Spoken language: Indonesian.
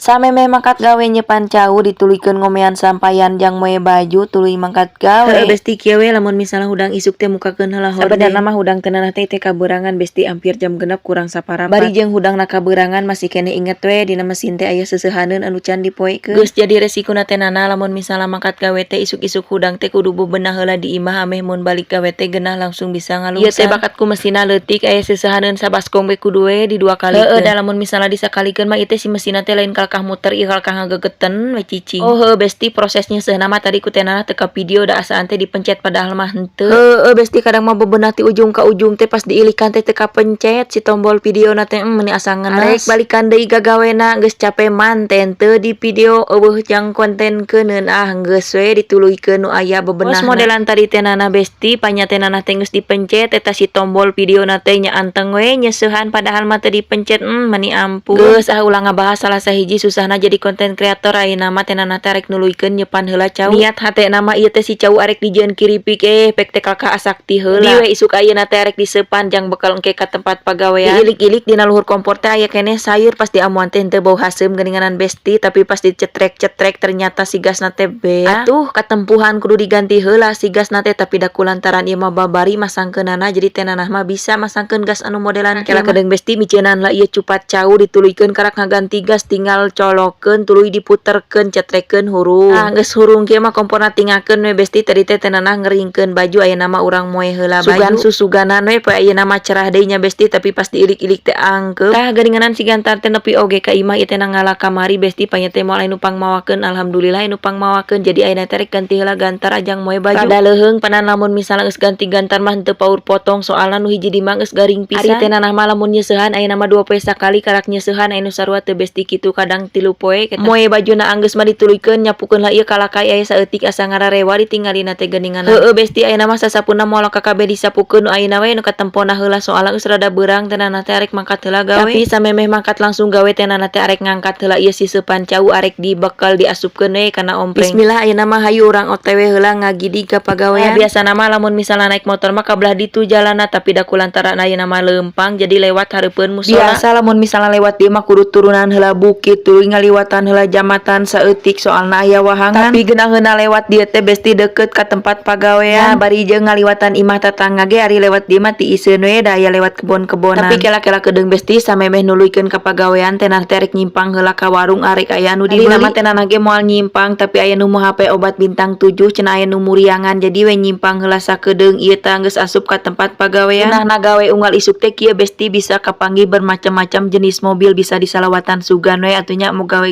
Samemeh mangkat gawe nyepan cau dituluykeun ngomean sampayan jang moe baju tuluy mangkat gawe. Besti kieu we lamun misalna hudang isuk teh mukakeun heula horde. Sabenerna mah hudang teu naanah teh kaberangan besti hampir jam 6 kurang saparapat. Bari jeung hudangna kaberangan masih kene inget we dina mesin teh aya seuseuhaneun anu can dipoekeun. Geus jadi resikona teh nana lamun misalna mangkat gawe teh isuk-isuk hudang teh kudu bebenah heula di imah ameh mun balik gawe teh geunah langsung bisa ngalungsan. Ieu teh bakat ku mesinna leutik aya seuseuhaneun sabaskom we kudu we di 2 kalikeun. Da lamun misalna disakalikeun mah ieu teh si mesinna teh lain kalkah muter ieu kalkah ngagegeten we cicing. Besti prosesnya seunah mah tadi ku teh nana teu ka video da asaan teh dipencet padahal mah henteu. Besti kadang mah bebenah ti ujung ka ujung teh pas diilikan teh teu kapencet si tombol videona teh meuni asa ngenes. Arek balikan deui gagawena geus capek manten teu di video eueuh jang kontenkeun geus we dituluykeun nu aya bebenahna. Pos modelan tadi teh nana besti panyatenana teh geus dipencet eta si tombol videona teh nya anteng we nyeusehan padahal mah teu dipencet meuni ampun. Geus ulah ngabahas salah sahiji susahna jadi konten kreator ayeuna mah teh nana teh arek nuluykeun nyepan heula cau. Niat hatena mah ieu teh si cau arek dijieun kiripik pek teh kalkah asakti heula. Di we isuk ayeuna teh arek disepan jang bekal engke ka tempat pagawean. Ilik-ilik dina luhur kompor teh aya keneh sayur pas diamuan teh henteu bau haseum geuninganan besti tapi pas dicetrek-cetrek ternyata si gasna teh bea. Atuh katempuhan kudu diganti heula si gasna teh tapi da kulantaran ieu mah babari masangkeunana jadi teh nanah mah bisa masangkeun gas anu modelan kela kedeung besti miceunan lah ieu cupat cau dituluykeun karak ngaganti gas tinggal colokeun tuluy diputerkeun cetrekeun hurung. Geus hurung kieu mah komporna tingakeun we besti tadi teh nanah ngeringkeun baju ayeuna mah urang moe heula baju. Sugan susuganan we poe ayeuna mah cerah deui nya besti tapi pas diilik-ilik teh angkeup. Tah geuninganan si gantar teh nepi oge ka imah ieu teh nangala kamari besti panya teh moal anu pangmawakeun alhamdulillah anu pangmawakeun jadi ayeuna teh rek ganti heula gantar ajang moe baju. Rada leuheung panan lamun misalna geus ganti gantar mah henteu paur potong soalna nu hiji di mah geus garing pisan. Ari teh nanah mah lamun nyeusehan ayeuna mah 2 poe sakali karak nyeusehan anu sarua teu besti kitu kadang 3 poe keta. Moe bajuna anggeus mah dituluykeun nyapukeun lah ieu kalakai aya saeutik asa ngararewa ditinggalina teh geuninganan. Besti ayeuna mah sasapunna moal kabeh disapukeun nu ayeuna we nu katempona heula soalna geus rada beurang teh nana teh arek mangkat heula gawe. Tapi samemeh mangkat langsung gawe teh nana teh arek ngangkat heula ieu si seupan cau arek dibekal diasupkeun we kana ompreng. Bismillah ayeuna mah hayu urang OTW heula ngagidi ka pagawean. Biasana mah lamun misalna naik motor mah kabelah ditu jalanna tapi da kulantaran ayeuna mah leumpang jadi lewat hareupeun musola. Biasa lamun misalna lewat dieu mah kudu turunan heula bukit tuluy ngaliwatan heula jamatan saeutik soalna aya wahangan. Tapi geunaheuna lewat dieu teh besti deukeut ka tempat pagawean. Bari jeung ngaliwatan imah tetangga ge ari lewat dieu mah tiiseun we da aya lewat kebon-kebonan. Tapi kela-kela kedeung besti samemeh nuluykeun ka pagawean teh nah teh rek nyimpang heula ka warung arek aya nu dibeli. Dina mah teh nanah ge moal nyimpang tapi aya nu moal hape obat bintang 7 cenah aya nu muriangan jadi we nyimpang heula sakedeung ieu teh geus asup ka tempat pagawean. Nah gawe unggal isuk teh kieu besti bisa kapanggih bermacam-macam jenis mobil bisa disalawatan sugan we atunya mau gawe